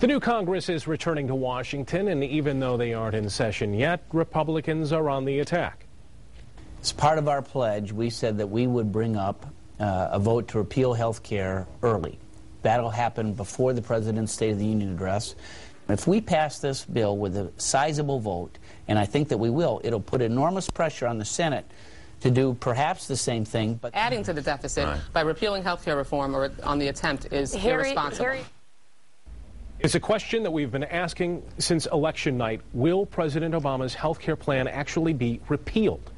The new Congress is returning to Washington, and even though they aren't in session yet, Republicans are on the attack. As part of our pledge, we said that we would bring up a vote to repeal health care early. That'll happen before the President's State of the Union address. If we pass this bill with a sizable vote, and I think that we will, it'll put enormous pressure on the Senate to do perhaps the same thing. But adding to the deficit by repealing health care reform or on the attempt is irresponsible. It's a question that we've been asking since election night. Will President Obama's health care plan actually be repealed?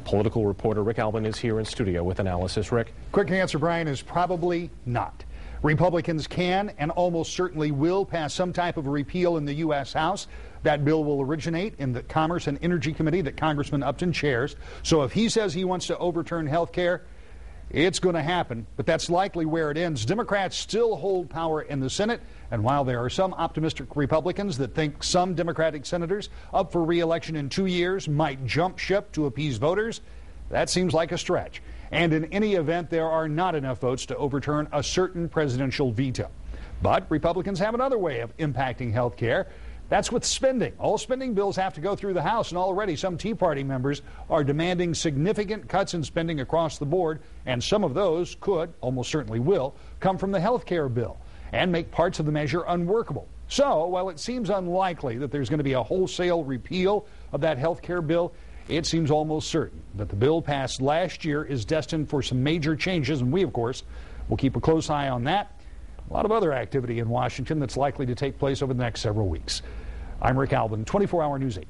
Political reporter Rick Albin is here in studio with analysis. Rick? Quick answer, Brian, is probably not. Republicans can and almost certainly will pass some type of a repeal in the U.S. House. That bill will originate in the Commerce and Energy Committee that Congressman Upton chairs. So if he says he wants to overturn health care, it's going to happen, but that's likely where it ends. Democrats still hold power in the Senate, and while there are some optimistic Republicans that think some Democratic senators up for re-election in 2 years might jump ship to appease voters, that seems like a stretch. And in any event, there are not enough votes to overturn a certain presidential veto. But Republicans have another way of impacting health care. That's with spending. All spending bills have to go through the House, and already some Tea Party members are demanding significant cuts in spending across the board, and some of those could, almost certainly will, come from the health care bill and make parts of the measure unworkable. So, while it seems unlikely that there's going to be a wholesale repeal of that health care bill, it seems almost certain that the bill passed last year is destined for some major changes, and we, of course, will keep a close eye on that. A lot of other activity in Washington that's likely to take place over the next several weeks. I'm Rick Albin, 24 Hour News 8.